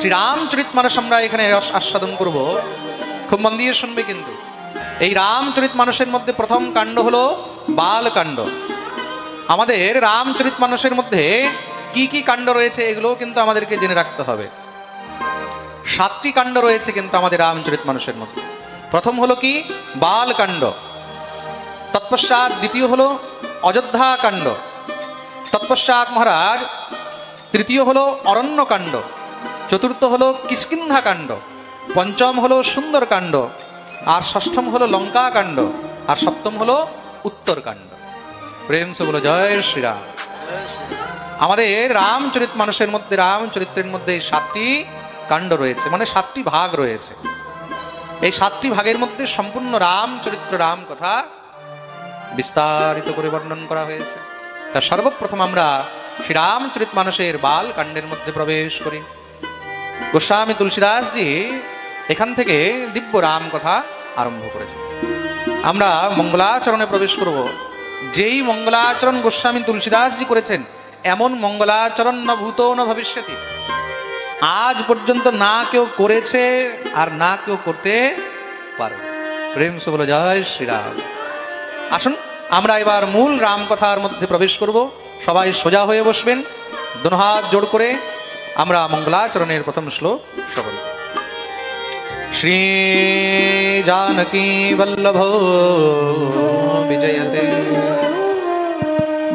শ্রীরামচরিতমানস আমরা এখানে আস্বাদন করব, খুব মন দিয়ে শুনবে কিন্তু। এই রামচরিতমানসের মধ্যে প্রথম কাণ্ড হলো বালকাণ্ড। আমাদের রামচরিতমানসের মধ্যে কি কি কাণ্ড রয়েছে এগুলো কিন্তু আমাদেরকে জেনে রাখতে হবে। 7টি কাণ্ড রয়েছে কিন্তু আমাদের রামচরিতমানসের মধ্যে। প্রথম হলো কি বালকাণ্ড, তৎপশ্চাৎ দ্বিতীয় হলো অযোধ্যা কাণ্ড, তৎপশ্চাৎ মহারাজ তৃতীয় হলো অরণ্যকাণ্ড, চতুর্থ হলো কিষ্কিন্ধা কাণ্ড, পঞ্চম হলো সুন্দরকাণ্ড, আর ষষ্ঠম হলো লঙ্কা কাণ্ড, আর সপ্তম হলো উত্তরকাণ্ড। প্রেম সে বলো জয় শ্রীরাম। আমাদের রামচরিতমানসের মধ্যে, রামচরিত্রের মধ্যে 7টি কাণ্ড রয়েছে, মানে 7টি ভাগ রয়েছে। এই 7টি ভাগের মধ্যে সম্পূর্ণ রামচরিত্র, রাম কথা বিস্তারিত করে বর্ণন করা হয়েছে। তা সর্বপ্রথম আমরা শ্রীরামচরিতমানসের বাল কাণ্ডের মধ্যে প্রবেশ করি। গোস্বামী তুলসীদাসজি এখান থেকে দিব্য রাম কথা আরম্ভ করেছে। আমরা মঙ্গলাচরণে প্রবেশ করব। যেই মঙ্গলাচরণ গোস্বামী তুলসীদাসজি করেছেন, এমন মঙ্গলাচরণ না ভূত না ভবিষ্যতি আজ পর্যন্ত না কেউ করেছে আর না কেউ করতে পারে। প্রেম সে বলে জয় শ্রীরাম। আসুন আমরা এবার মূল রাম কথার মধ্যে প্রবেশ করব। সবাই সোজা হয়ে বসবেন, দুনো হাত জোড় করে আমরা মঙ্গলাচরণের প্রথম শ্লোক শ্রবণ। শ্রী জানকী বল্লভ বিজয়তে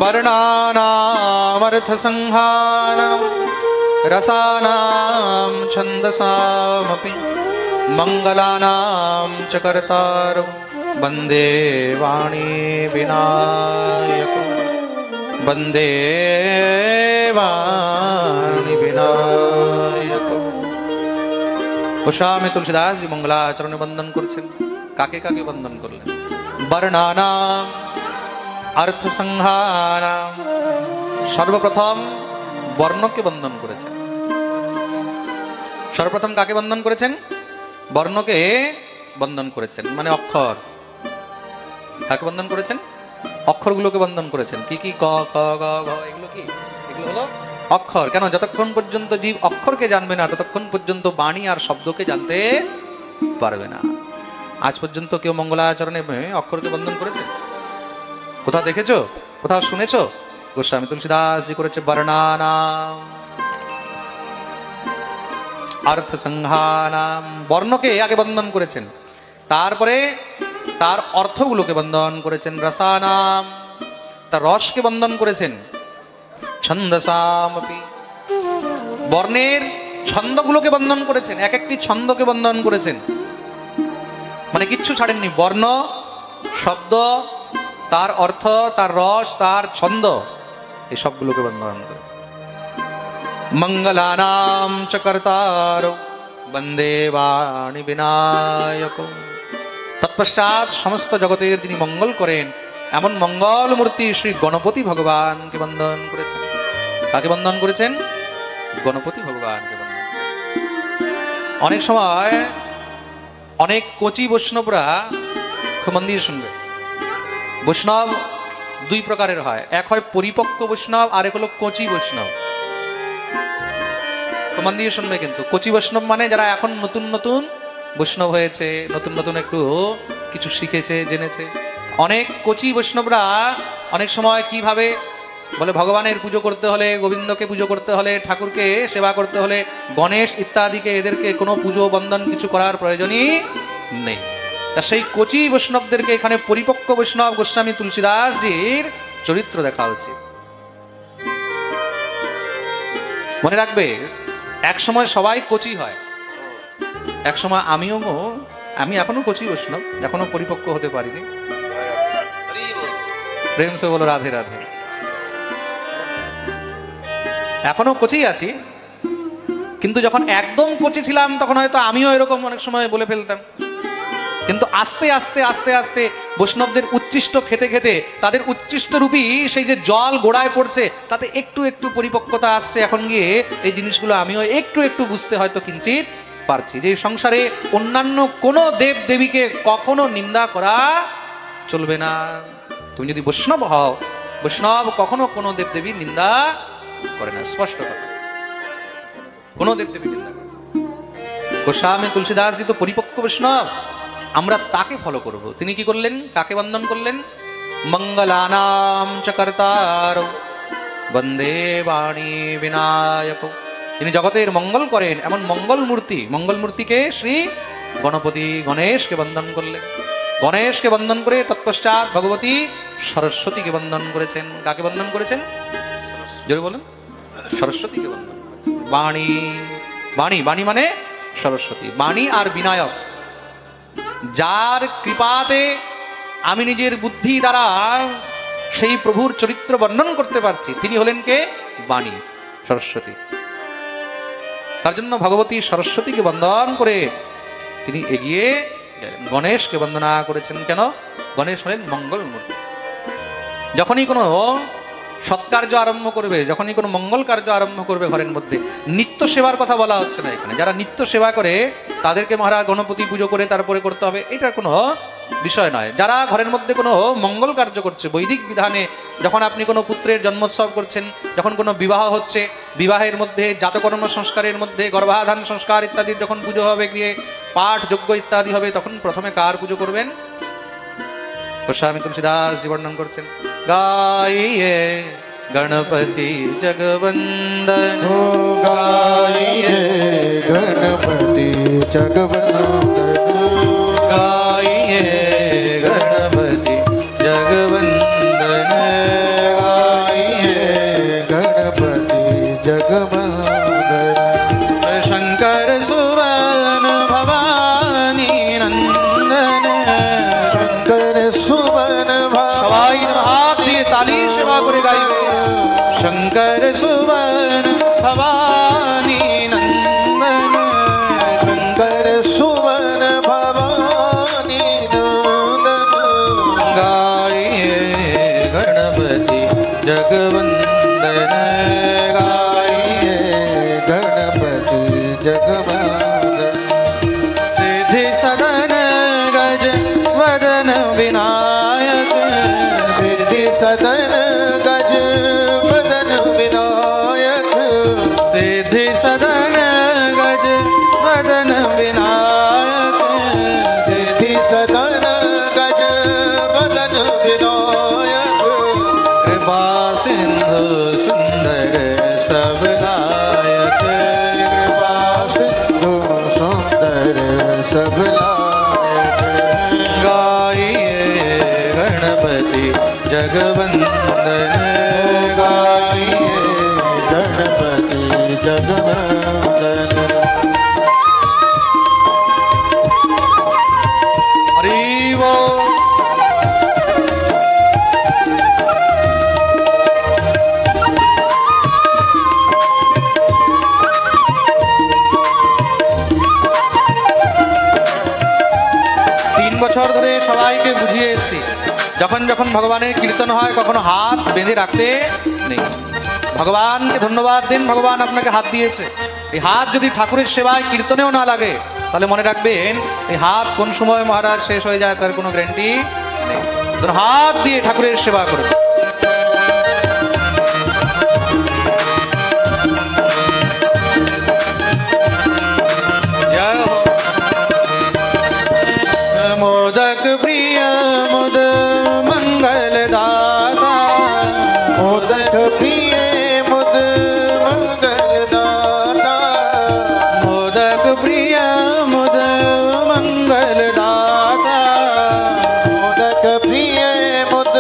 বর্ণানামর্থ সংহারম রসানাম ছন্দসামপি মঙ্গলানাম চ কর্তারো বন্দে বাণী বিনায়ক, বন্দে বাণী বিনায়ক। গোস্বামী তুলসীদাসজি মঙ্গলাচরণে বন্দন করছেন। কাকে কাকে বন্দন করলেন? বর্ণানাম অর্থ সংহারাম, সর্বপ্রথম বর্ণকে বন্দন করেছেন। সর্বপ্রথম কাকে বন্দন করেছেন? বর্ণকে বন্দন করেছেন, মানে অক্ষর। কাকে বন্দন করেছেন? অক্ষরগুলোকে বন্দন করেছেন। কি কি? ক খ গ ঘ, এগুলো কি? এগুলো হলো অক্ষর। কেন? যতক্ষণ পর্যন্ত জীব অক্ষরকে জানবে না, ততক্ষণ পর্যন্ত বাণী আর শব্দকে জানতে পারবে না। আজ পর্যন্ত কেউ মঙ্গলাচরণে অক্ষরকে বন্দন করেছে? কোথাও দেখেছো? কোথাও শুনেছো? গোস্বামী তুলসীদাসজি করেছে বর্ণানাম অর্থ সংহানাম। বর্ণকে আগে বন্দন করেছেন, তারপরে তার অর্থগুলোকে বন্দন করেছেন। রসানাম, তার রসকে বন্দন করেছেন। ছন্দসামপি, বর্ণের ছন্দগুলোকে বন্দন করেছেন। এক একটি ছন্দকে বন্দন করেছেন, মানে কিচ্ছু ছাড়েননি। বর্ণ, শব্দ, তার অর্থ, তার রস, তার ছন্দ, এই সবগুলোকে বন্দন করেছেন। মঙ্গলানাম চ কর্তারো বন্দে বাণী বিনায়ক। তৎপশ্চাৎ সমস্ত জগতের যিনি মঙ্গল করেন, এমন মঙ্গল মূর্তি শ্রী গণপতি ভগবানকে বন্দন করেছেন। কাকে বন্দন করেছেন? গণপতি ভগবানকে বন্দন। অনেক সময় অনেক কচি বৈষ্ণবরা, খুব মন দিয়ে শুনবে, বৈষ্ণব 2 প্রকারের হয়। এক হয় পরিপক্ক বৈষ্ণব, আর এক হলো কচি বৈষ্ণব। মন দিয়ে শুনবে কিন্তু। কচি বৈষ্ণব মানে যারা এখন নতুন নতুন বৈষ্ণব হয়েছে, নতুন নতুন একটু কিছু শিখেছে, জেনেছে। অনেক কচি বৈষ্ণবরা অনেক সময় কিভাবে বলে, ভগবানের পুজো করতে হলে, গোবিন্দকে পুজো করতে হলে, ঠাকুরকে সেবা করতে হলে, গণেশ ইত্যাদিকে, এদেরকে কোনো পুজো বন্দন কিছু করার প্রয়োজনই নেই। তা সেই কচি বৈষ্ণবদেরকে এখানে পরিপক্ক বৈষ্ণব গোস্বামী তুলসীদাসজির চরিত্র দেখা উচিত। মনে রাখবে, এক সময় সবাই কচি হয়, এক সময় আমি এখনো কচি বৈষ্ণব, এখনো পরিপক্ক হতে পারিনি। প্রেম সে বলো রাধে রাধে। এখনো কচি আছি, কিন্তু যখন একদম কচি ছিলাম তখন হয়তো আমিও এরকম অনেক সময় বলে ফেলতাম। কিন্তু আস্তে আস্তে আস্তে আস্তে বৈষ্ণবদের উচ্ছিষ্ট খেতে খেতে তাদের উচ্ছিষ্ট রূপী সেই যে জল গোড়ায় পড়ছে, তাতে একটু একটু পরিপক্কতা আসছে। এখন গিয়ে এই জিনিসগুলো আমিও একটু একটু বুঝতে হয়তো কিঞ্চিত পারছি, যে সংসারে অন্যান্য কোনো দেব দেবীকে কখনো নিন্দা করা চলবে না। তুমি যদি বৈষ্ণব হও, বৈষ্ণব কখনো কোনো দেব দেবী নিন্দা করে না, স্পষ্ট কথা। কোনো দেব দেবী নিন্দা করে না। গোস্বামী তুলসীদাসজি তো পরিপক্ক বৈষ্ণব, আমরা তাকে ফলো করব। তিনি কি করলেন? কাকে বন্দন করলেন? মঙ্গলানাম চ কর্তার বন্দে বাণী বিনায়ক। তিনি জগতের মঙ্গল করেন এমন মঙ্গল মূর্তিকে শ্রী গণপতি গণেশকে বন্দন করলেন। গণেশকে বন্দন করে তৎপশ্চাৎ ভগবতী সরস্বতীকে বন্দন করেছেন। কাকে বন্দন করেছেন? জোরে বলেন। সরস্বতীকে বন্দন করেছেন। বাণী, বাণী, বাণী মানে সরস্বতী। বাণী আর বিনায়ক, যার কৃপাতে আমি নিজের বুদ্ধি দ্বারা সেই প্রভুর চরিত্র বর্ণন করতে পারছি, তিনি হলেন কে? বাণী, সরস্বতী। তার জন্য ভগবতী সরস্বতীকে বন্দন করে তিনি এগিয়ে গণেশকে বন্দনা করেছেন। কেন? গণেশ হলেন মঙ্গল মূর্তি। যখনই কোনো সৎকার্য আরম্ভ করবে, যখনই কোনো মঙ্গল কার্য আরম্ভ করবে ঘরের মধ্যে, নিত্য সেবার কথা বলা হচ্ছে না এখানে। যারা নিত্য সেবা করে তাদেরকে মহারাজ গণপতি পুজো করে তারপরে করতে হবে, এটার কোনো বিষয় নয়। যারা ঘরের মধ্যে কোনো মঙ্গল কার্য করছে, বৈদিক বিধানে যখন আপনি কোনো পুত্রের জন্মোৎসব করছেন, যখন কোনো বিবাহ হচ্ছে, বিবাহের মধ্যে জাতকর্ম সংস্কারের মধ্যে গর্ভাধান সংস্কার ইত্যাদির যখন পুজো হবে, গিয়ে পাঠ যজ্ঞ ইত্যাদি হবে, তখন প্রথমে কার পুজো করবেন? গোস্বামী তুলসীদাসজি বর্ণন করছেন, গাইয়ে গণপতি জগবন্দন, গাইয়ে গণপতি জগবন্দন, গাইয়ে গণপতি জগবন্দন, গাইয়ে গণপতি জগবন্দন। শঙ্কর সুवन ভবানী নন্দন, শঙ্কর সুवन সবাই হাত দিয়ে তালি সেবা করে গাইবে। শঙ্কর সুवन ভবানী নন্দন, শঙ্কর সুवन ভবানী নন্দন, গাইয়ে গণপতি জগবন্দন, গাইয়ে গণপতি জগবন্দন। सिद्धि सदन गज वदन विनायक, सिद्धि सदन गज वदन विनायक, सिद्धि सदन गज वदन विनायक, सिद्धि सदन गज वदन विनायक, कृपा सिंधु सुंदर सब नायक, कृपा सिंधु सुंदर सब लायक। गाइए गणपति जगवंदन, गाइए गणपति जगवंदन। हरि बोल। বছর ধরে সবাইকে বুঝিয়ে এসেছি, যখন যখন ভগবানের কীর্তন হয় কখনো হাত বেঁধে রাখতে নেই। ভগবানকে ধন্যবাদ দিন, ভগবান আপনাকে হাত দিয়েছে। এই হাত যদি ঠাকুরের সেবায় কীর্তনেও না লাগে, তাহলে মনে রাখবেন এই হাত কোন সময় মহারাজ শেষ হয়ে যায় তার কোনো গ্যারান্টি নেই। হাত দিয়ে ঠাকুরের সেবা করুন। मोदक प्रिय मुद मंगल दाता, मोदक प्रिय मुद मंगल दाता, मोदक प्रिय मुद मंगल दाता, मोदक प्रिय मुद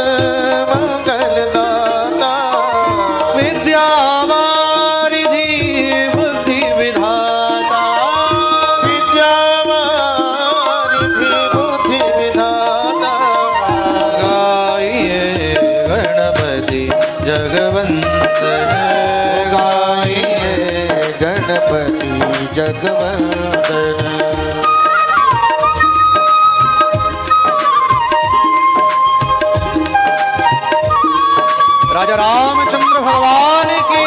मंगल दाता, विद्यावारिधि बुद्धि विधाता, विद्यावारिधि बुद्धि विधाता, गाइए गणपति जगवंदन, गाइए गणपति जगवंदन। राजा रामचंद्र भगवान की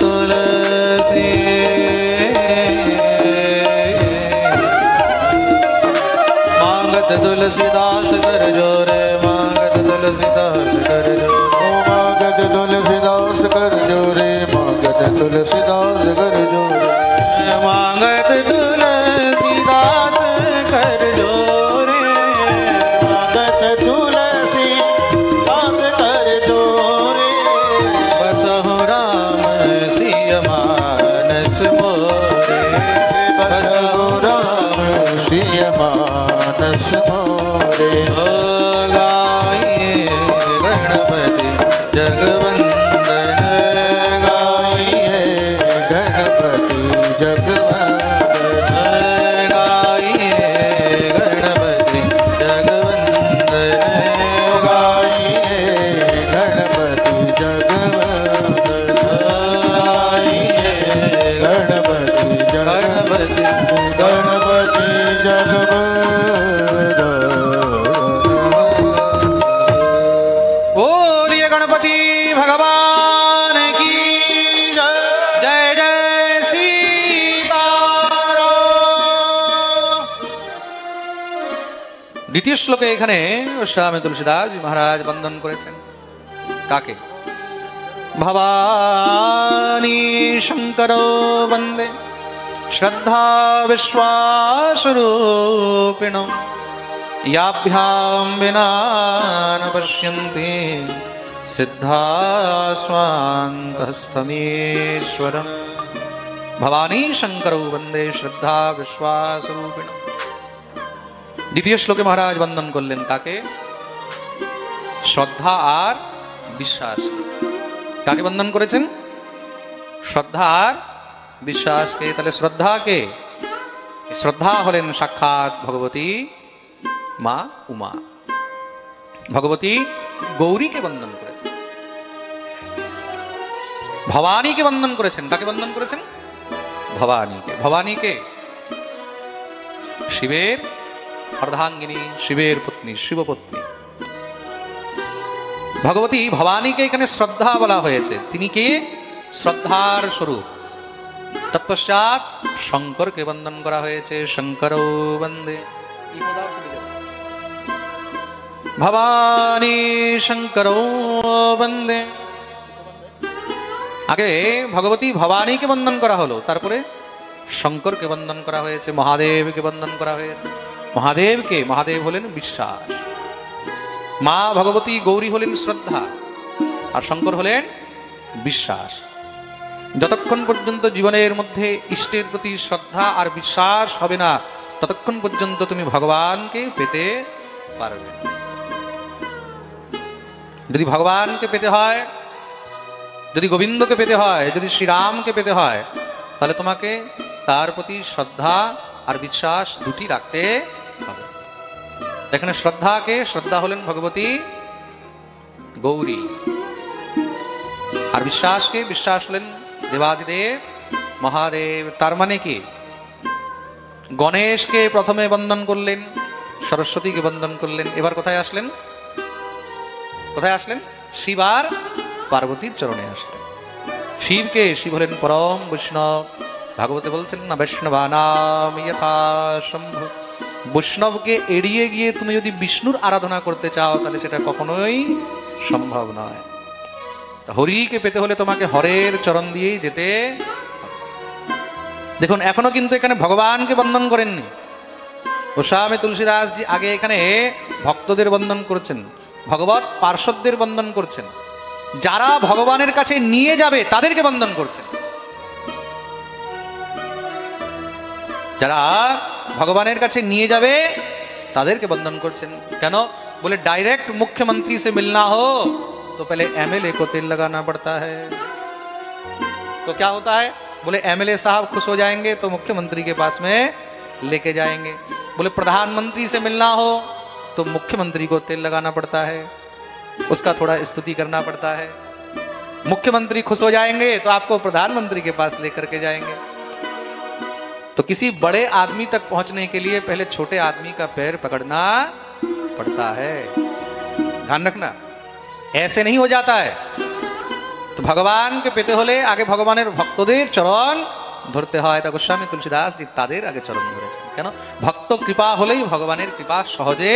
तुलसी मांगत तुलसीदास कर जोरे मांगत तुलसीदास कर जो मांगत तुलसीदास कर जोरे मांगत तुलसीदास कर जोरे मांगत तुलसीदास कर जोरे मांगत तुलसीदास कर जोरे बसहु राम सिय मानस मोरे बसहु राम सिय मानस मोरे ओ गाइए गणपति जगवंदन गाइए गणपति जगवंदन गाइए गणपति जगवंदन गाइए गणपति जगवंदन गाइए गणपति गणपति गणपति जगवंदन बोलिए गणपति भगवान की जय जय सीताराम। দ্বিতীয় শ্লোকে এখানে স্বামী তুলসীদাস মহারাজ বন্দন করেছেন কাকে? ভবানী শঙ্কর বন্দে শ্রদ্ধা বিশ্বাসরূপিণ याभ्याम विना न पश्यन्ति सिद्धा स्वान्तस्तमीश्वरम् भवानी शंकरौ वंदे श्रद्धा विश्वासरूपिण। দ্বিতীয় শ্লোকে মহারাজ বন্দন করলেন কাকে? শ্রদ্ধা আর বিশ্বাস। কাকে বন্দন করেছেন? শ্রদ্ধা আর বিশ্বাসকে। তাহলে শ্রদ্ধা কে? শ্রদ্ধা হলেন সাক্ষাৎ ভগবতী মা উমা। ভগবতী গৌরীকে বন্দন করেছেন, ভবানীকে বন্দন করেছেন। কাকে বন্দন করেছেন? ভবানীকে। ভবানীকে শিবের অর্ধাঙ্গিনী, শিবের পত্নী, শিবপত্নী ভগবতী ভবানীকে এখানে শ্রদ্ধা বলা হয়েছে। তিনি কে? শ্রদ্ধার স্বরূপ। তৎপশ্চাৎ শঙ্করকে বন্দন করা হয়েছে, শঙ্করৌ বন্দে। ভবানী শঙ্করৌ বন্দে। আগে ভগবতী ভবানীকে বন্দন করা হলো, তারপরে শঙ্করকে বন্দন করা হয়েছে, মহাদেবকে বন্দন করা হয়েছে। মহাদেবকে, মহাদেব হলেন বিশ্বাস, মা ভগবতী গৌরী হলেন শ্রদ্ধা, আর শঙ্কর হলেন বিশ্বাস। যতক্ষণ পর্যন্ত জীবনের মধ্যে ইষ্টের প্রতি শ্রদ্ধা আর বিশ্বাস হবে না, ততক্ষণ পর্যন্ত তুমি ভগবানকে পেতে পারবে। যদি ভগবানকে পেতে হয়, যদি গোবিন্দকে পেতে হয়, যদি শ্রীরামকে পেতে হয়, তাহলে তোমাকে তার প্রতি শ্রদ্ধা আর বিশ্বাস দুটি রাখতে হবে। এখানে শ্রদ্ধাকে, শ্রদ্ধা হলেন ভগবতী গৌরী, আর বিশ্বাসকে, বিশ্বাস হলেন দেবাদিদেব মহাদেব। তার মানে কি? গণেশকে প্রথমে বন্দন করলেন, সরস্বতীকে বন্দন করলেন, এবার কোথায় আসলেন? কোথায় আসলেন? শিব আর পার্বতীর চরণে আসলেন। শিবকে, শিব হলেন পরম বৈষ্ণব। ভাগবতে বলছেন না, বৈষ্ণবানাম যথা শম্ভু। বৈষ্ণবকে এড়িয়ে গিয়ে তুমি যদি বিষ্ণুর আরাধনা করতে চাও, তাহলে সেটা কখনোই সম্ভব নয়। হরিকে পেতে হলে তোমাকে হরের চরণ দিয়েই যেতে। দেখুন, এখনো কিন্তু এখানে ভগবানকে বন্দন করেননি। গোস্বামী তুলসীদাসজি আগে এখানে ভক্তদের বন্দন করেছেন, ভগবত পার্ষদদের বন্দন করছেন, যারা ভগবানের কাছে নিয়ে যাবে তাদেরকে বন্দন করছেন। যারা ভগবানের কাছে নিয়ে যাবে তাদেরকে বন্দন করছেন। কেন? बोले डायरेक्ट मुख्यमंत्री से मिलना हो तो पहले एमएलए को तेल लगाना पड़ता है। तो क्या होता है? बोले एमएलए साहब खुश हो जाएंगे तो मुख्यमंत्री के पास में लेके जाएंगे। बोले प्रधानमंत्री से मिलना हो तो मुख्यमंत्री को तेल लगाना पड़ता है, उसका थोड़ा स्तुति करना पड़ता है। मुख्यमंत्री खुश हो जाएंगे तो आपको प्रधानमंत्री के पास लेकर के जाएंगे। तो किसी बड़े आदमी तक पहुंचने के लिए पहले छोटे आदमी का पैर पकड़ना पड़ता है। ध्यान रखना, ऐसे नहीं हो जाता है। তো ভগবানকে পেতে হলে আগে ভগবানের ভক্তদের চরণ ধরতে হয়। তা গোস্বামী তুলসীদাসজি তাদের আগে চরণ ধরেছেন। কেন? ভক্ত কৃপা হলেই ভগবানের কৃপা সহজে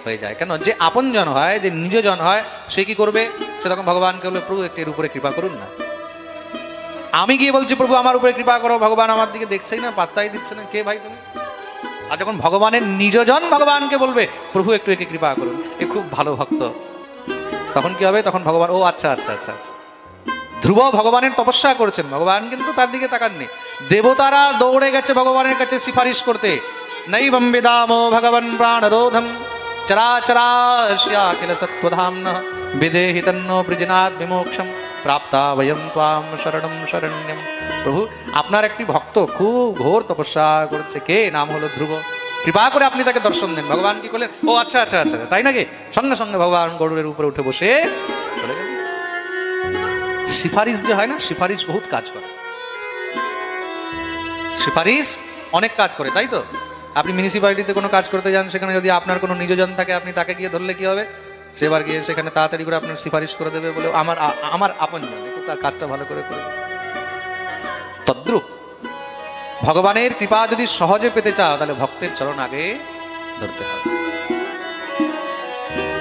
হয়ে যায়। কেন? যে আপনজন হয়, যে নিজজন হয়, সে কি করবে? সে তখন ভগবানকে বলবে, প্রভু একটু এর উপরে কৃপা করুন না। আমি গিয়ে বলছি, প্রভু আমার উপরে কৃপা করো, ভগবান আমার দিকে দেখছেই না, পাত্তাই দিচ্ছে না, কে ভাই তুমি? আর যখন ভগবানের নিজজন ভগবানকে বলবে, প্রভু একটু একে কৃপা করুন, এ খুব ভালো ভক্ত, তখন কি হবে? তখন ভগবান, ও আচ্ছা আচ্ছা আচ্ছা আচ্ছা। ধ্রুব ভগবানের তপস্যা করছেন, ভগবান কিন্তু তার দিকে তাকাননি। দেবতারা দৌড়ে গেছে ভগবানের কাছে সিফারিশ করতে, নৈবম বেদামো ভগবান প্রাণরোধম চরাচরাস্যাখিল সত্ত্বধাম্নঃ বিদেহি তন্নো বৃজনাদ বিমোক্ষম প্রাপ্তা বয়ম ত্বাম শরণম শরণ্যম। প্রভু, আপনার একটি ভক্ত খুব ঘোর তপস্যা করছে, কে? নাম হলো ধ্রুব, কৃপা করে আপনি তাকে দর্শন দেন। ভগবান কি করলেন? ও আচ্ছা আচ্ছা আচ্ছা, তাই নাকি? সঙ্গে সঙ্গে ভগবান গরুড়ের উপরে উঠে বসে চলে গেলেন। সিফারিশ যে হয় না, সিফারিশ বহুত কাজ করে, সিফারিশ অনেক কাজ করে, তাই তো? আপনি মিউনিসিপ্যালিটিতে কোনো কাজ করতে যান, সেখানে যদি আপনার কোনো নিজজন থাকে, আপনি তাকে গিয়ে ধরলে কি হবে? সেবার গিয়ে সেখানে তাড়াতাড়ি করে আপনার সিফারিশ করে দেবে, বলে আমার আপনজন, একটু তার কাজটা ভালো করে করে। তদ্রূপ ভগবানের কৃপা যদি সহজে পেতে চাও, তাহলে ভক্তের চরণ আগে ধরতে হবে।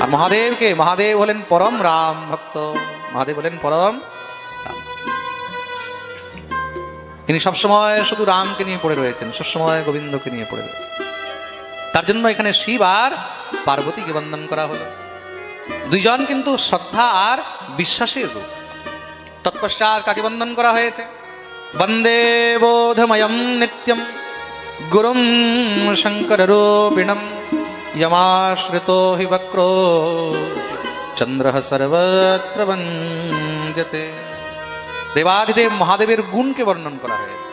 আর মহাদেবকে, মহাদেব হলেন পরম রাম ভক্ত, মহাদেব হলেন পরম রাম। তিনি সবসময় শুধু রামকে নিয়ে পড়ে রয়েছেন, সবসময় গোবিন্দকে নিয়ে পড়ে রয়েছেন। তার জন্য এখানে শিব আর পার্বতীকে বন্দন করা হলো। দুইজন কিন্তু শ্রদ্ধা আর বিশ্বাসের রূপ। তৎপশ্চাৎ কাকে বন্দন করা হয়েছে? বন্দে বোধময়ম নিত্যম গুরুম শঙ্কর রূপিণম যমাশ্রিতো হি বক্রো চন্দ্রঃ সর্বত্র বন্দ্যতে। দেবাদিদেব মহাদেবের গুণকে বর্ণন করা হয়েছে।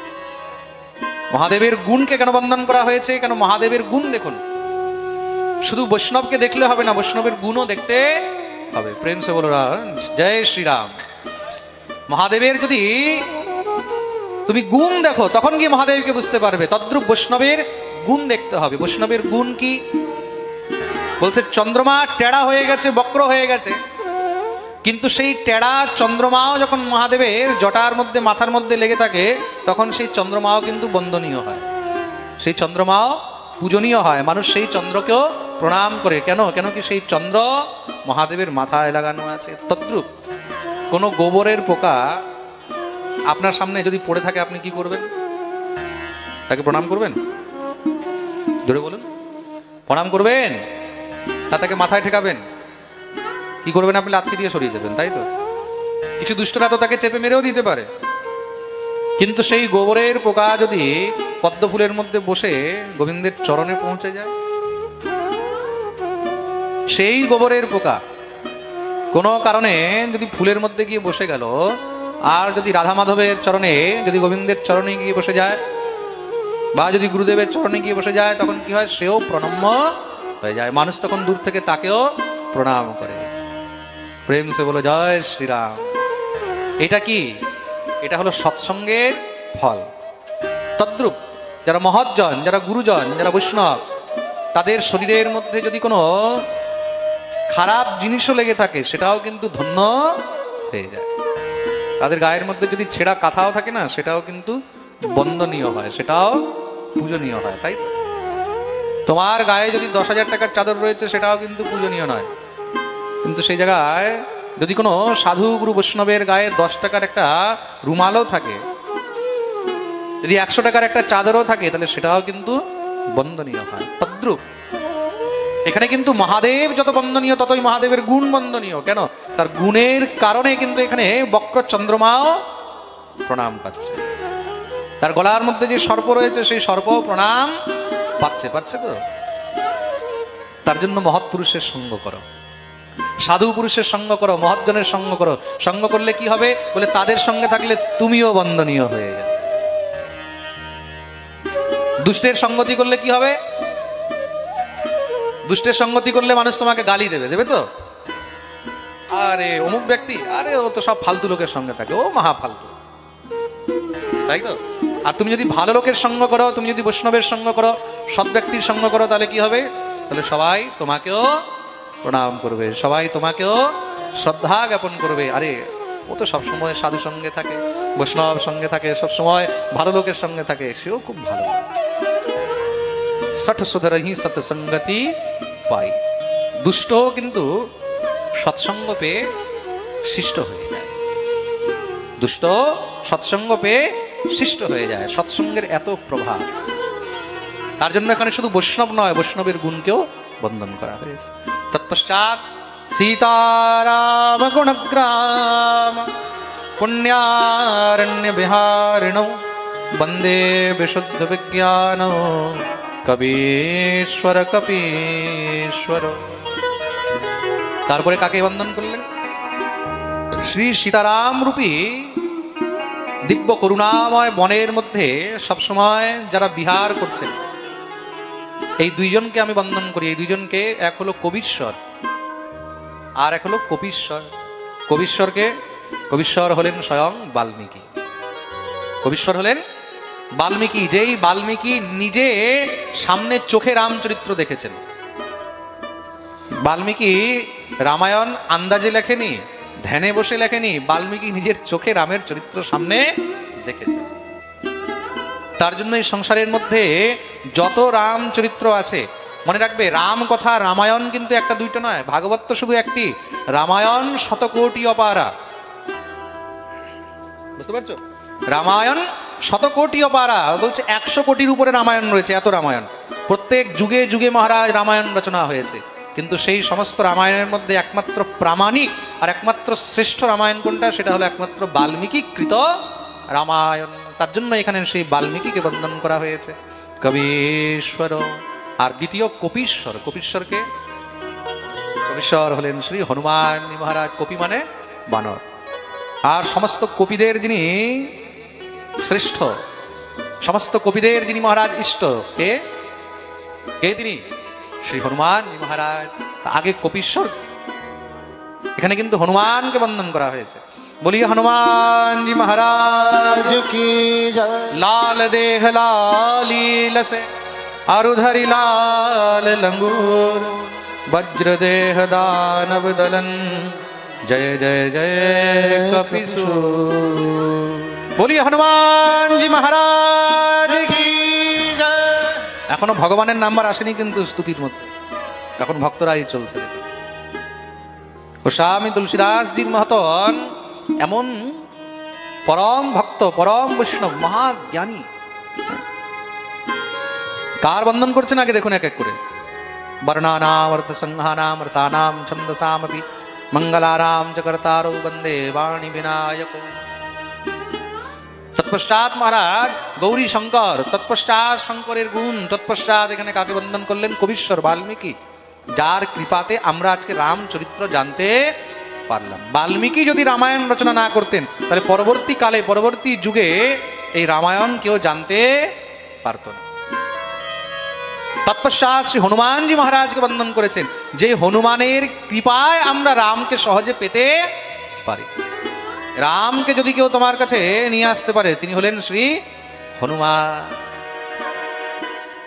মহাদেবের গুণকে কেন বর্ণন করা হয়েছে? কেন? মহাদেবের গুণ দেখুন, শুধু বৈষ্ণবকে দেখলে হবে না, বৈষ্ণবের গুণও দেখতে হবে। প্রেম সে বলো জয় শ্রীরাম। মহাদেবের যদি তুমি গুণ দেখো, তখন গিয়ে মহাদেবকে বুঝতে পারবে। তদ্রূপ বৈষ্ণবের গুণ দেখতে হবে। বৈষ্ণবের গুণ কি? বলতে চন্দ্রমা টেড়া হয়ে গেছে, বক্র হয়ে গেছে, কিন্তু সেই টেড়া চন্দ্রমাও যখন মহাদেবের জটার মধ্যে, মাথার মধ্যে লেগে থাকে, তখন সেই চন্দ্রমাও কিন্তু বন্দনীয় হয়, সেই চন্দ্রমাও পূজনীয় হয়। মানুষ সেই চন্দ্রকেও প্রণাম করে। কেন? কেন কি সেই চন্দ্র মহাদেবের মাথায় লাগানো আছে। তদ্রূপ কোনো গোবরের পোকা আপনার সামনে যদি পড়ে থাকে, আপনি কি করবেন? তাকে প্রণাম করবেন? জোরে বলুন। প্রণাম করবেন না তাকে মাথায় ঠেকাবেন? কি করবেন? আপনি লাথি দিয়ে সরিয়ে দেবেন, তাই তো? কিছু দুষ্টরা তো তাকে চেপে মেরেও দিতে পারে, কিন্তু সেই গোবরের পোকা যদি পদ্ম ফুলের মধ্যে বসে গোবিন্দের চরণে পৌঁছে যায়, সেই গোবরের পোকা কোনো কারণে যদি ফুলের মধ্যে গিয়ে বসে গেল, আর যদি রাধা মাধবের চরণে, যদি গোবিন্দের চরণে গিয়ে বসে যায়, বা যদি গুরুদেবের চরণে গিয়ে বসে যায়, তখন কি হয়? সেও প্রণম্য হয়ে যায়। মানুষ তখন দূর থেকে তাকেও প্রণাম করে। প্রেম সে বলো জয় শ্রীরাম। এটা কি? এটা হলো সৎসঙ্গের ফল। তদ্রূপ যারা মহৎজন, যারা গুরুজন, যারা বৈষ্ণব, তাদের শরীরের মধ্যে যদি কোনো খারাপ জিনিসও লেগে থাকে, সেটাও কিন্তু ধন্য হয়ে যায়। তাদের গায়ের মধ্যে যদি ছেঁড়া কাঁথাও থাকে না, সেটাও কিন্তু বন্দনীয় হয়, সেটাও পূজনীয় হয়, তাই তো? তোমার গায়ে যদি 10,000 টাকার চাদর রয়েছে, সেটাও কিন্তু পূজনীয় নয়, কিন্তু সেই জায়গায় যদি কোনো সাধু গুরু বৈষ্ণবের গায়ে 10 টাকার একটা রুমালও থাকে, যদি 100 টাকার একটা চাদরও থাকে, তাহলে সেটাও কিন্তু বন্দনীয় হয়। তদ্রূপ এখানে কিন্তু মহাদেব যত বন্দনীয়, ততই মহাদেবের গুণ বন্দনীয়। কেন? তার গুণের কারণে কিন্তু এখানে বক্র চন্দ্রমাও প্রণাম পাচ্ছে। তার গলার মধ্যে যে সর্প রয়েছে, সেই সর্পও প্রণাম পাচ্ছে। পাচ্ছে তো? তার জন্য মহৎ পুরুষের সঙ্গ করো, সাধু পুরুষের সঙ্গ করো, মহৎজনের সঙ্গ করো। সঙ্গ করলে কি হবে? বলে তাদের সঙ্গে থাকলে তুমিও বন্দনীয় হয়ে যাবে। দুষ্টের সঙ্গতি করলে কি হবে? দুষ্টের সঙ্গতি করলে মানুষ তোমাকে গালি দেবে, দেবে তো? আরে অমুক ব্যক্তি, আরে ও তো সব ফালতু লোকের সঙ্গে থাকে, ও মহা ফালতু, তাই তো? আর তুমি যদি ভালো লোকের সঙ্গ করো, তুমি যদি বৈষ্ণবের সঙ্গ করো, সৎ ব্যক্তির সঙ্গ করো, তাহলে কি হবে? তাহলে সবাই তোমাকেও প্রণাম করবে, সবাই তোমাকেও শ্রদ্ধা জ্ঞাপন করবে। আরে ও তো সবসময় সাধু সঙ্গে থাকে, বৈষ্ণব সঙ্গে থাকে, সবসময় ভালো লোকের সঙ্গে থাকে, সেও খুব ভালো। সঠ সুধরহি সৎসঙ্গতি পাই। দুষ্ট কিন্তু সৎসঙ্গ পেয়ে শিষ্ট হয়ে যায়। দুষ্ট সৎসঙ্গ পেয়ে শিষ্ট হয়ে যায়, সৎসঙ্গের এত প্রভাব। তার জন্য এখানে শুধু বৈষ্ণব নয়, বৈষ্ণবের গুণকেও বন্দন করা হয়েছে। তৎপশ্চাৎ সীতারাম গুণগ্রাম পুণ্যারণ্য বিহারিণ বন্দে বিশুদ্ধ বিজ্ঞান কবীশ্বর কপীশ্বর। তারপরে কাকে বন্দন করলেন? শ্রী সীতারাম রূপী দিব্য করুণাময় বনের মধ্যে সবসময় যারা বিহার করছেন, এই দুইজনকে আমি বন্দন করি। এই দুইজনকে, এক হলো কবীশ্বর আর এক হলো কপীশ্বর। কবীশ্বরকে, কবীশ্বর হলেন স্বয়ং বাল্মীকি। কবীশ্বর হলেন বাল্মীকি, যেই বাল্মীকি নিজে সামনে চোখে রামচরিত্র দেখেছেন। বাল্মীকি রামায়ণ আন্দাজে লেখেনি, ধ্যানে বসে লেখেনি, বাল্মীকি নিজের চোখে রামের চরিত্র সামনে দেখেছেন। তার জন্য এই সংসারের মধ্যে যত রাম চরিত্র আছে, মনে রাখবে রাম কথা রামায়ণ কিন্তু একটা দুইটা নয়, ভাগবত তো শুধু একটি, রামায়ণ শতকোটি অপারা। বুঝতে পারছো? রামায়ণ শতকোটি অপারা, বলছে 100 কোটির উপরে রামায়ণ রয়েছে। এত রামায়ণ, প্রত্যেক যুগে যুগে মহারাজ রামায়ণ রচনা হয়েছে, কিন্তু সেই সমস্ত রামায়ণের মধ্যে একমাত্র প্রামাণিক আর একমাত্র শ্রেষ্ঠ রামায়ণ কোনটা? সেটা হলো একমাত্র বাল্মীকি কৃত রামায়ণ। তার জন্য এখানে সেই বাল্মীকিকে বন্দন করা হয়েছে, কবীশ্বর। আর দ্বিতীয় কপীশ্বর। কপীশ্বরকে, কপীশ্বর হলেন শ্রী হনুমান মহারাজ। কপি মানে বানর। আর সমস্ত কপিদের যিনি শ্রেষ্ঠ, সমস্ত কপিদের যিনি মহারাজ ইষ্ট, কে কে তিনি? শ্রী হনুমান মহারাজ। আগে কপীশ্বর, এখানে কিন্তু হনুমানকে বন্দন করা হয়েছে। বলিए हनुमान जी महाराज की जय। लाल देह लाली लसे आरुधरि लाल लंगूर वज्र देह दानव दलन जय जय जय कपिसूर। बोलिए हनुमान जी महाराज की जय। এখনো ভগবানের নাম্বার আসেনি কিন্তু স্তুতির মধ্যে, এখন ভক্তরাই চলছে। গোস্বামী তুলসীদাসজির মহতন এমন পরম ভক্ত, পরম বৈষ্ণব, মহাজ্ঞানী। কার বন্দন করছেন আগে দেখুন এক এক করে। বর্ণানাম অর্থ সংহানাম রসানাম ছন্দসামপি মঙ্গলারাম চ কর্তারো বন্দে বাণী বিনায়ক। তৎপশ্চাৎ মহারাজ গৌরী শঙ্কর, তৎপশ্চাৎ শঙ্করের গুণ, তৎপশ্চাৎ এখানে কাকে বন্দন করলেন? কবীশ্বর বাল্মীকি, যার কৃপাতে আমরা আজকে রাম চরিত্র জানতে পারলাম। বাল্মীকি যদি রামায়ণ রচনা না করতেন, তাহলে পরবর্তীকালে, পরবর্তী যুগে এই রামায়ণ কেউ জানতে পারত না। তৎপশ্চাৎ শ্রী হনুমানজি মহারাজকে বন্দন করেছেন, যে হনুমানের কৃপায় আমরা রামকে সহজে পেতে পারি। রামকে যদি কেউ তোমার কাছে নিয়ে আসতে পারে, তিনি হলেন শ্রী হনুমান।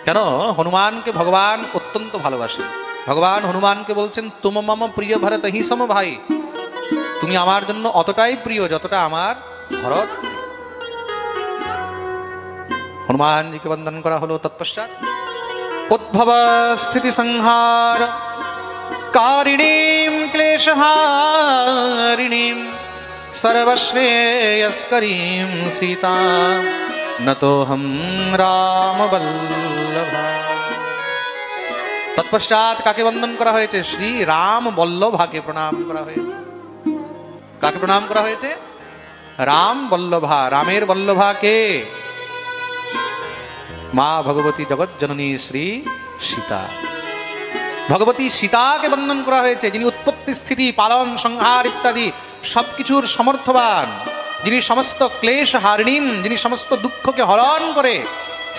কেন? হনুমানকে ভগবান অত্যন্ত ভালোবাসেন। ভগবান হনুমানকে বলছেন, তুম মম প্রিয় ভরত হি সম ভাই, তুমি আমার জন্য অতটাই প্রিয় যতটা আমার ভরত। হনুমানজিকে বন্দন করা হলো। তৎপশ্চাৎ উদ্ভব স্থিতি সংহার কারিণীম ক্লেশহারিণীম সর্বশ্রেয়স্করীম সীতা নতোহম রাম বল্লভা। তৎপশ্চাৎ কাকে বন্দন করা হয়েছে? শ্রী রাম বল্লভাকে প্রণাম করা হয়েছে। কাকে প্রণাম করা হয়েছে? রাম বল্লভা। রামের বল্লভা কে? মা ভগবতী জগৎ জননী শ্রী সীতা। ভগবতী সীতাকে বন্দন করা হয়েছে, যিনি উৎপত্তি স্থিতি পালন সংহার ইত্যাদি সবকিছুর সমর্থবান, যিনি সমস্ত ক্লেশ হারিণীম, যিনি সমস্ত দুঃখকে হরণ করে,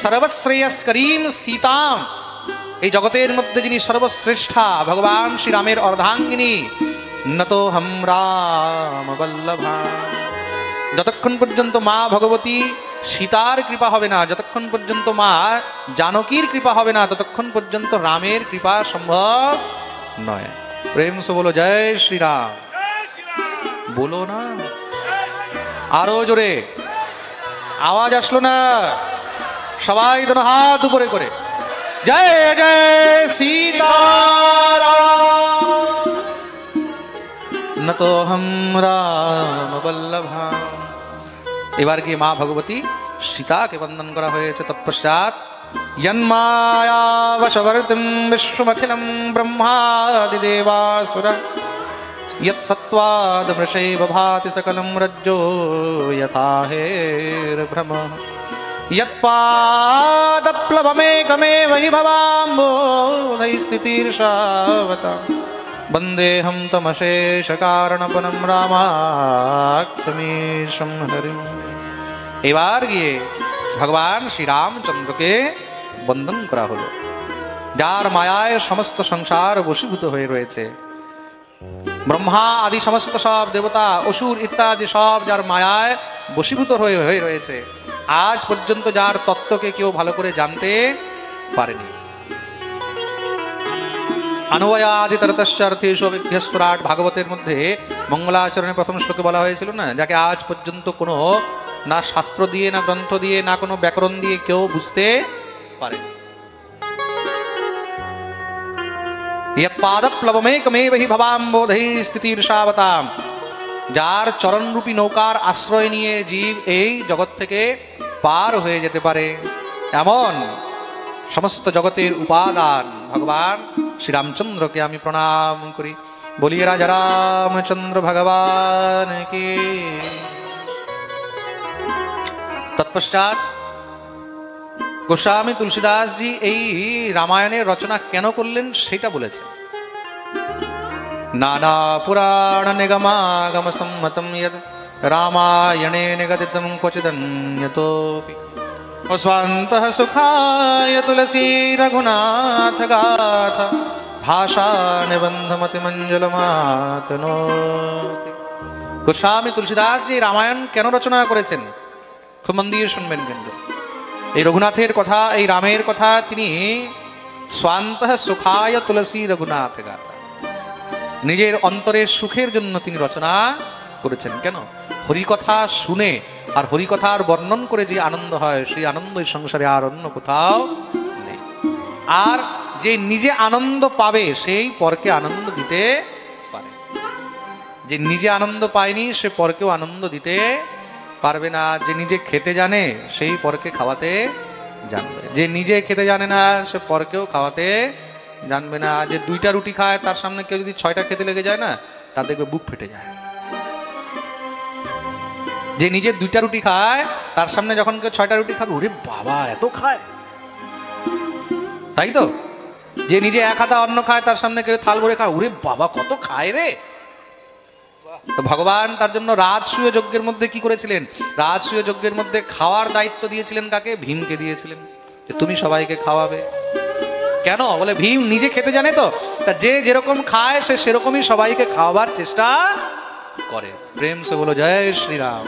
সর্বশ্রেয়স্করীম সীতাম, এই জগতের মধ্যে যিনি সর্বশ্রেষ্ঠা, ভগবান শ্রীরামের অর্ধাঙ্গিনী। নতো হম রাম বল্লভা। যতক্ষণ পর্যন্ত মা ভগবতী সীতার কৃপা হবে না, যতক্ষণ পর্যন্ত মা জানকীর কৃপা হবে না, ততক্ষণ পর্যন্ত রামের কৃপা সম্ভব নয়। প্রেম সে বলো জয় শ্রীরাম, বলো না। আরো জোরে, আওয়াজ আসলো না, সবাই যেন হাত উপরে করে জয় জয় সীতারাম নতোহম রাম বল্লভা। এবার গিয়ে মা ভগবতী সীতাকে বন্দন করা হয়েছে। তৎপশ্চাৎ यन्माया वशवर्तिं विश्वमखिलं ब्रह्मादिदेवासुर यत्सत्त्वादमृषैव भाति सकलं रज्जो यथा हेर्भ्रमः यत्पादप्लवमेकमेव हि भवाम्बोधैस्थितीर्षावतां वन्देऽहं तमशेषकारणपनं रामाख्यमीशं हरिम्। এবার গিয়ে ভগবান শ্রীরামচন্দ্রকে বন্দন করা হলো, যার মায়ায় সমস্ত সংসার বশীভূত হয়ে রয়েছে। ব্রহ্মা আদি সমস্ত সব দেবতা, অসুর ইত্যাদি সব যার মায়ায় বশীভূত হয়ে রয়েছে, আজ পর্যন্ত যার তত্ত্বকে কেউ ভালো করে জানতে পারেনি। আনবয়াদি তরতশ্চার্থেষু অভিজ্ঞস্বরাট, ভাগবতের মধ্যে মঙ্গলাচরণের প্রথম শ্লোকে বলা হয়েছিল না, যাকে আজ পর্যন্ত কোনো না শাস্ত্র দিয়ে, না গ্রন্থ দিয়ে, না কোনো ব্যাকরণ দিয়ে কেউ বুঝতে পারে। यत्पादप्लवमेकमेव हि भवाम्बोधैस्थितीर्षावतां, যার চরণরূপী নৌকার আশ্রয় নিয়ে জীব এই জগৎ থেকে পার হয়ে যেতে পারে, এমন সমস্ত জগতের উপাদান ভগবান শ্রীরামচন্দ্রকে আমি প্রণাম করি। বলিয়ে রাজা রামচন্দ্র ভগবান কি। তৎপশ্চাৎ গোস্বামী তুলসীদাসজি এই রামায়ণের রচনা কেন করলেন সেটা বলেছেন। নানা পুরাণ নিগমাগম সম্মতম যদ রামায়ণে নিগদিতম ক্বচিদন্যতোপি স্বান্তঃ সুখায় তুলসী রঘুনাথ গাথা ভাষা নিবন্ধমতি মঞ্জুলমাতনোতি। গোস্বামী তুলসীদাসজি রামায়ণ কেন রচনা করেছেন খুব মন দিয়ে শুনবেন। কিন্তু এই রঘুনাথের কথা, এই রামের কথা তিনি স্বান্তঃ সুখায় তুলসী রঘুনাথ গাথা, নিজের অন্তরের সুখের জন্য তিনি রচনা করেছেন। কেন? হরিকথা শুনে আর হরিকথার বর্ণন করে যে আনন্দ হয়, সেই আনন্দ এই সংসারে আর অন্য কোথাও নেই। আর যে নিজে আনন্দ পাবে সেই পরকে আনন্দ দিতে পারে। যে নিজে আনন্দ পায়নি সে পরকেও আনন্দ দিতে পারবে না। যে নিজে খেতে জানে সেই পরকে খাওয়াতে জানবে, যে নিজে খেতে জানে না সে পরকেও খাওয়াতে জানবে না। যে 2টা রুটি খায় তার সামনে কেউ যদি 6টা খেতে লেগে যায় না, তার দেখবে বুক ফেটে যায়। যে নিজে 2টা রুটি খায় তার সামনে যখন কেউ 6টা রুটি খাবে, ওরে বাবা এত খায়, তাই তো? যে নিজে 1 হাতা অন্ন খায় তার সামনে কেউ থাল ভরে খায়, ওরে বাবা কত খায় রে। তো ভগবান তার জন্য রাজসূয় যজ্ঞের মধ্যে কি করেছিলেন? রাজসূয় যজ্ঞের মধ্যে খাওয়ার দায়িত্ব দিয়েছিলেন কাকে? ভীমকে দিয়েছিলেন, যে তুমি সবাইকে খাওয়াবে। কেন? বলে ভীম নিজে খেতে জানে তো, তা যে যেরকম খায় সে সেরকমই সবাইকে খাওয়াবার চেষ্টা করে। প্রেম সে বলো জয় শ্রীরাম।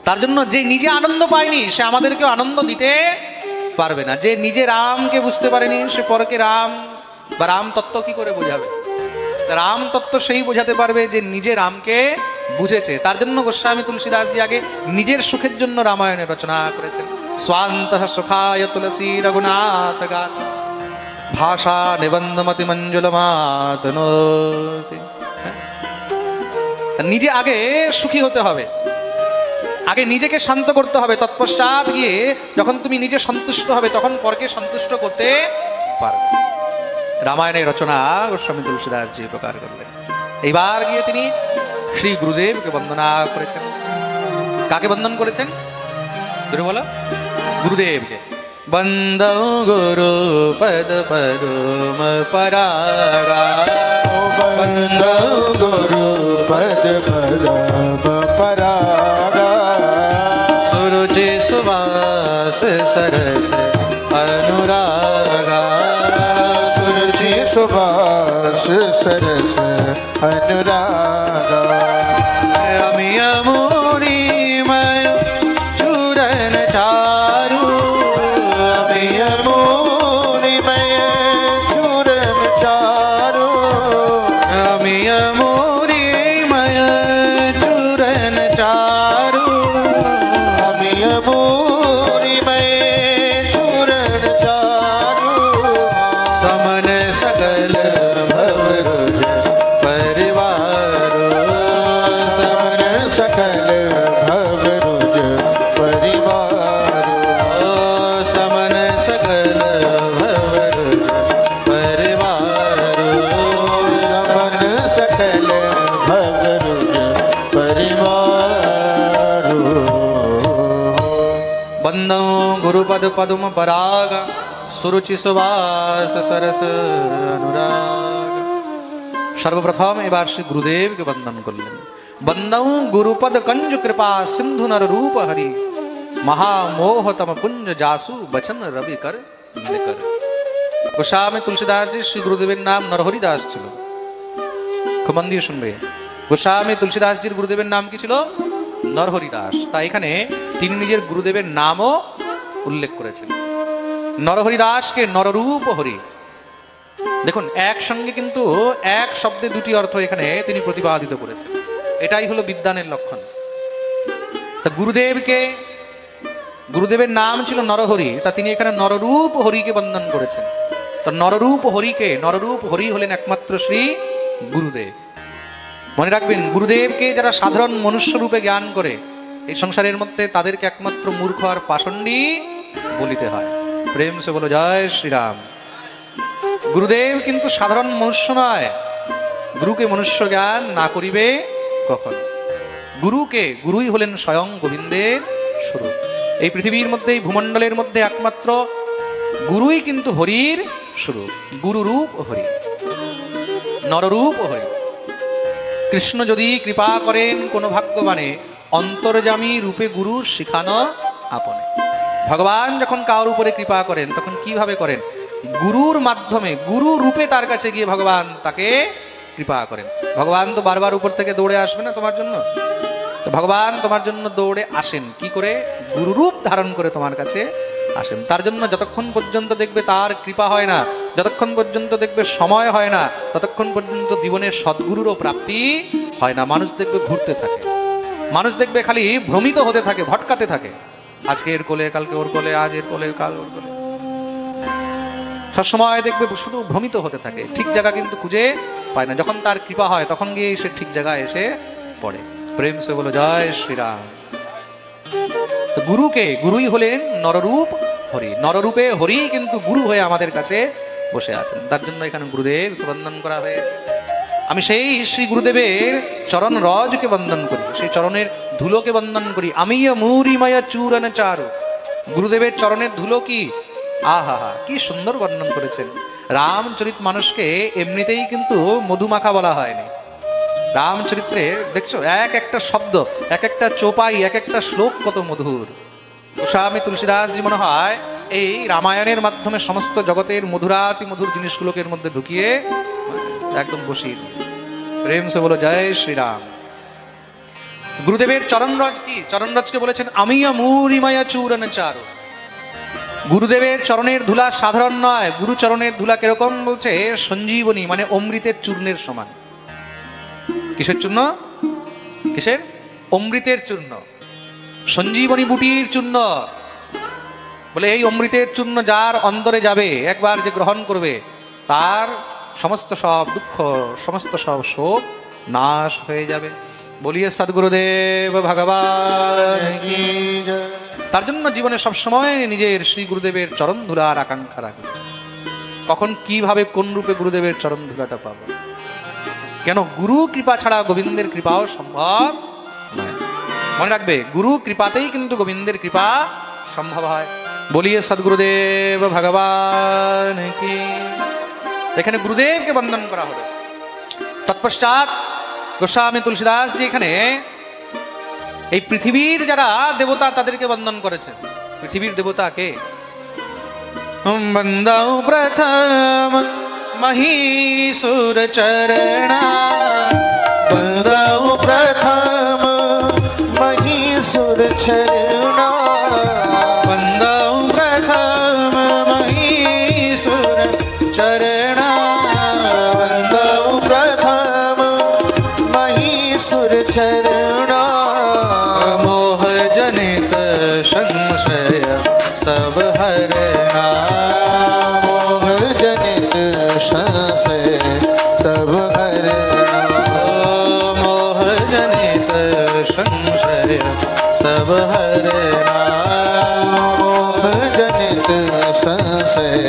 তার জন্য যে নিজে আনন্দ পায়নি সে আমাদেরকেও আনন্দ দিতে পারবে না। যে নিজে রামকে বুঝতে পারেনি সে পরকে রাম বা রাম তত্ত্ব কি করে বোঝাবে? রাম তত্ত্ব সেই বোঝাতে পারবে যে নিজে রামকে বুঝেছে। তার জন্য গোস্বামী তুলসীদাসজি আগে নিজের সুখের জন্য রামায়ণের রচনা করেছেন। স্বান্তঃ সুখায় তুলসী রঘুনাথ গাথা ভাষা নিবন্ধমতি মঞ্জুলমাতনোতি। নিজে আগে সুখী হতে হবে, আগে নিজেকে শান্ত করতে হবে। তৎপশ্চাৎ গিয়ে যখন তুমি নিজে সন্তুষ্ট হবে তখন পরকে সন্তুষ্ট করতে পারবে। রামায়ণের রচনা গোস্বামী তুলসীদাসজি প্রকার করলেন। এইবার গিয়ে তিনি শ্রী গুরুদেবকে বন্দনা করেছেন। কাকে বন্দন করেছেন? ধরে বলো, গুরুদেবকে। বন্দৌ গুরু পদ পরম পরাগা, বন্দৌ গুরু পদ পরম পরাগা, সুরুচি সুবাস সরস অনুরাগা, সুরুচি সুবাস সরস অনুরাগা। আমি আমরি ময় চূরন চারু, আমি আমোরিময় চূরন চারু, আমি আমরি ময় छल भगरुज परिवारो वंदो गुरुपद पद्म पराग सुरुचि सुवास सरस अनुराग। सर्वप्रथम এবার শ্রী গুরুদেবকে বন্দন করলেন। বন্দৌ গুরুপদ কঞ্জ কৃপা সিন্ধু নর রূপ হরি महामोहतम पुंज जासु बचन रवि कर कर। গোস্বামী তুলসীদাস জি শ্রী গুরুদেবের নাম নরহরিদাস ছিল। খুব মন দিয়ে শুনবে, গোস্বামী তুলসীদাসজির গুরুদেবের নাম কি ছিল? নরহরিদাস। তাই এখানে তিনি নিজের গুরুদেবের নামও উল্লেখ করেছেন। নরহরিদাসকে নররূপ হরি। দেখুন একসঙ্গে কিন্তু এক শব্দে দুটি অর্থ এখানে তিনি প্রতিপাদিত করেছেন। এটাই হলো বিদ্বানের লক্ষণ। তা গুরুদেবের নাম ছিল নরহরি, তা তিনি এখানে নররূপ হরিকে বন্দন করেছেন। তো নররূপ হরি হলেন একমাত্র শ্রী গুরুদেব। মনে রাখবেন, গুরুদেবকে যারা সাধারণ মনুষ্য রূপে জ্ঞান করে এই সংসারের মধ্যে, তাদেরকে একমাত্র মূর্খ আর পাষণ্ডী বলিতে হয়। প্রেম সে বলো জয় শ্রীরাম। গুরুদেব কিন্তু সাধারণ মনুষ্য নয়। গুরুকে মনুষ্য জ্ঞান না করিবে কখন। গুরুই হলেন স্বয়ং গোবিন্দের স্বরূপ। এই পৃথিবীর মধ্যে, এই ভূমণ্ডলের মধ্যে একমাত্র গুরুই কিন্তু হরির স্বরূপ। গুরুরূপ হরি, নররূপ হরি। কৃষ্ণ যদি কৃপা করেন কোন ভাগ্যবানে, অন্তর্যামী রূপে গুরু শিখানো আপনে। ভগবান যখন কারোর উপরে কৃপা করেন তখন কিভাবে করেন? গুরুর মাধ্যমে, গুরু রূপে তার কাছে গিয়ে ভগবান তাকে কৃপা করেন। ভগবান তো বারবার উপর থেকে দৌড়ে আসবে না তোমার জন্য। তো ভগবান তোমার জন্য দৌড়ে আসেন কি করে? গুরুরূপ ধারণ করে তোমার কাছে আসেন। তার জন্য যতক্ষণ পর্যন্ত দেখবে তার কৃপা হয় না, যতক্ষণ পর্যন্ত দেখবে সময় হয় না, ততক্ষণ পর্যন্ত জীবনের সদ্গুরুরও প্রাপ্তি হয় না। মানুষ দেখবে ঘুরতে থাকে, মানুষ দেখবে খালি ভ্রমিত হতে থাকে, ভটকাতে থাকে। আজকে এর কোলে, কালকে ওর কোলে, আজ এর কোলে, কাল ওর কোলে। সবসময় দেখবে শুধু ভ্রমিত হতে থাকে, ঠিক জায়গা কিন্তু খুঁজে পায় না। যখন তার কৃপা হয় তখন গিয়ে সে ঠিক জায়গায় এসে পড়ে। প্রেম সে বলো জয় শ্রীরাম। তো গুরুই হলেন নররূপ হরি। নররূপে হরি কিন্তু গুরু হয়ে আমাদের কাছে বসে আছেন। তার জন্য এখানে গুরুদেবকে বন্দন করা হয়েছে। আমি সেই শ্রী গুরুদেবের চরণ রজকে বন্দন করি, সেই চরণের ধুলোকে বন্দন করি। আমি মূরিময় চূরণ চারু। গুরুদেবের চরণের ধুলো কি আহা হা, কি সুন্দর বর্ণন করেছেন। রামচরিত মানুষকে এমনিতেই কিন্তু মধুমাখা বলা হয়নি। রামচরিত্রে দেখছো এক একটা শব্দ, এক একটা চোপাই, এক একটা শ্লোক কত মধুর। গোস্বামী তুলসীদাসজি মনে হয় এই রামায়ণের মাধ্যমে সমস্ত জগতের মধুরাতি মধুর জিনিসগুলোকে এর মধ্যে ঢুকিয়ে একদম বসিয়ে দিয়েছে। প্রেম সে বলো জয় শ্রীরাম। গুরুদেবের চরণরজ কি? চরণরজকে বলেছেন আমি মূরিময়া চূরণ চারু। গুরুদেবের চরণের ধুলা সাধারণ নয়। গুরু চরণের ধুলা কিরকম বলছে? সঞ্জীবনী, মানে অমৃতের চূর্ণের সমান। কিসের চূর্ণ? কিসের? অমৃতের চূর্ণ, সঞ্জীবনী বুটির চূর্ণ। বলে এই অমৃতের চূর্ণ যার অন্তরে যাবে, একবার যে গ্রহণ করবে, তার সমস্ত সব দুঃখ, সমস্ত সব শোক নাশ হয়ে যাবে। বলিয়ে সদ্গুরুদেব ভগবান কি জয়। তার জন্য জীবনে সবসময় নিজের শ্রী গুরুদেবের চরণ ধুলার আকাঙ্ক্ষা রাখবে। কখন কিভাবে কোন রূপে গুরুদেবের চরণ ধুলাটা পাবো? কেন? গুরু কৃপা ছাড়া গোবিন্দের কৃপাও সম্ভব নয়। মনে রাখবে, গুরু কৃপাতেই কিন্তু গোবিন্দের কৃপা সম্ভব হয়। বলিয়ে সদ্গুরুদেব ভগবান কি। এখানে গুরুদেবকে বন্দন করা হলো। তৎপশ্চাৎ গোস্বামী তুলসীদাসজি এখানে এই পৃথিবীর যারা দেবতা তাদেরকে বন্দন করেছেন। পৃথিবীর দেবতা কে? বন্দৌ প্রথম মহীসুর চরণা। বন্দৌ প্রথম মহীসুর চরণা। বন্দৌ প্রথম মহীসুর চরণা। বন্দৌ প্রথম মহীসুর চরণা। মোহ জনিত সংশয় সব হরনা। মোহ জনিত সংশয় সব হরনা। মোহ জনিত সংশয় সব হরনা। মোহ জনিত সংশয়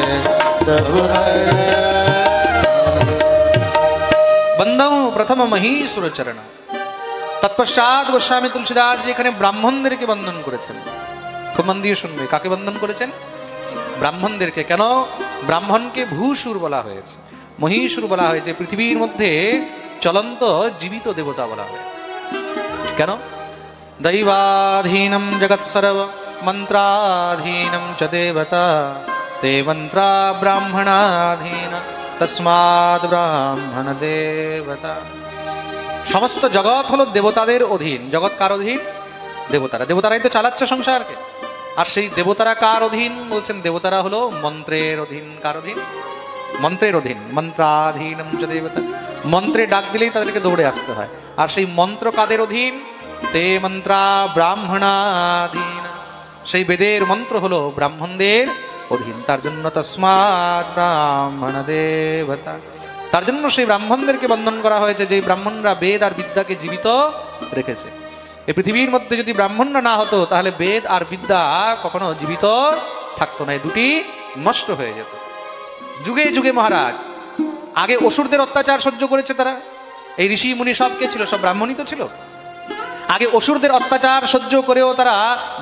সব হরনা। বন্দৌ প্রথম মহীসুর চরণ। তৎপশ্চাৎ গোস্বামী তুলসীদাস এখানে ব্রাহ্মণদেরকে বন্দন করেছেন। খুব মন দিয়ে শুনবে, কাকে বন্দন করেছেন? ব্রাহ্মণদেরকে। কেন ব্রাহ্মণকে ভূসুর বলা হয়েছে, মহীসুর বলা হয়েছে? পৃথিবীর মধ্যে চলন্ত জীবিত দেবতা বলা হয়েছে। কেন? দৈবাধীনম জগৎ সর্ব মন্ত্রাধীনম চ দেবতা তে মন্ত্রা ব্রাহ্মণাধীন তস্মাৎ ব্রাহ্মণ দেবতা। সমস্ত জগৎ হলো দেবতাদের অধীন। জগৎ কার অধীন? দেবতারা। দেবতারাই তো চালাচ্ছে সংসারকে। আর সেই দেবতারা কার অধীন? বলছেন দেবতারা হলো মন্ত্রের অধীন। কার অধীন? মন্ত্রের অধীন। মন্ত্রাধীনম চ দেবতা। মন্ত্রে ডাক দিলেই তাদেরকে দৌড়ে আসতে হয়। আর সেই মন্ত্র কাদের অধীন? তে মন্ত্রা ব্রাহ্মণাধীন। সেই বেদের মন্ত্র হলো ব্রাহ্মণদের অধীন। তার জন্য তস্মাৎ ব্রাহ্মণ দেবতা। তার জন্য সেই ব্রাহ্মণদেরকে বন্দন করা হয়েছে, যে ব্রাহ্মণরা বেদ আর বিদ্যাকে জীবিত রেখেছে। এই পৃথিবীর মধ্যে যদি ব্রাহ্মণরা না হতো তাহলে বেদ আর বিদ্যা কখনো জীবিত থাকতো না, এই দুটি নষ্ট হয়ে যেত। যুগে যুগে মহারাজ আগে অসুরদের অত্যাচার সহ্য করেছে তারা। এই ঋষি মুনি সব কে ছিল? সব ব্রাহ্মণই তো ছিল। আগে অসুরদের অত্যাচার সহ্য করেও তারা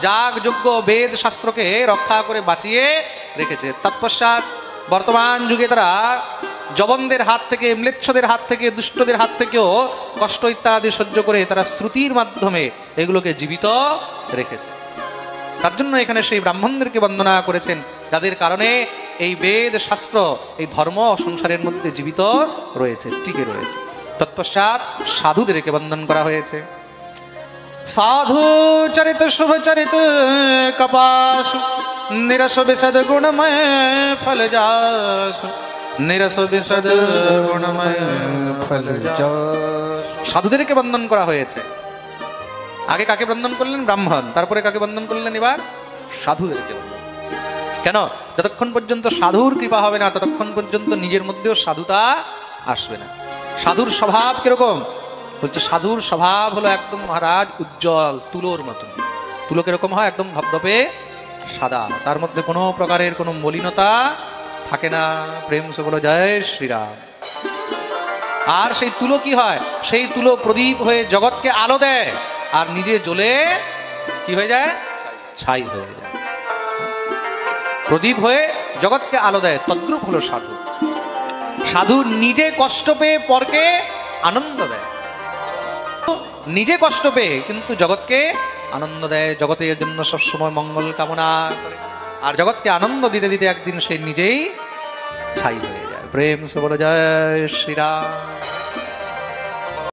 যাগ যজ্ঞ বেদ শাস্ত্রকে রক্ষা করে বাঁচিয়ে রেখেছে। তৎপশ্চাৎ বর্তমান যুগে তারা জবনদের হাত থেকে, ম্লেচ্ছদের হাত থেকে, দুষ্টদের হাত থেকেও কষ্ট ইত্যাদি সহ্য করে তারা শ্রুতির মাধ্যমে এগুলোকে জীবিত রেখেছে। তার জন্য এখানে সেই ব্রাহ্মণদেরকে বন্দনা করেছেন, যাদের কারণে এই বেদ শাস্ত্র, এই ধর্ম সংসারের মধ্যে জীবিত রয়েছে, টিকে রয়েছে। তৎপশ্চাৎ সাধুদেরকে বন্দন করা হয়েছে। সাধু চরিত শুভ চরিত কপাসু নিরস বিশদ গুণময় ফল যাসু। নিরস বিশদ গুণময় ফল যাসু। সাধুদেরকে বন্দন করা হয়েছে। আগে কাকে বন্দন করলেন? ব্রাহ্মণ। তারপরে কাকে বন্দন করলেন? এবার সাধুদেরকে বন্দন। কেন? যতক্ষণ পর্যন্ত সাধুর কৃপা হবে না ততক্ষণ পর্যন্ত নিজের মধ্যেও সাধুতা আসবে না। সাধুর স্বভাব কিরকম? বলছে সাধুর স্বভাব হলো একদম মহারাজ উজ্জ্বল তুলোর মতন। তুলো কিরকম হয়? একদম ধপধপে সাদা, তার মধ্যে কোনো প্রকারের কোনো মলিনতা থাকে না। প্রেম সে বলো জয় শ্রীরাম। আর সেই তুলো কি হয়? সেই তুলো প্রদীপ হয়ে জগৎকে আলো দেয়, আর নিজে জ্বলে কি হয়ে যায়? ছাই হয়ে যায়। প্রদীপ হয়ে জগৎকে আলো দেয়, তদ্রূপ হলো সাধু। সাধু নিজে কষ্ট পেয়ে পরকে আনন্দ দেয়, নিজে কষ্ট পেয়ে কিন্তু জগৎকে আনন্দ দেয়, জগতের জন্য সবসময় মঙ্গল কামনা করে। আর জগৎকে আনন্দ দিতে দিতে একদিন সে নিজেই ছাই হয়ে যায়। প্রেম সে বলে জয় শ্রীরাম।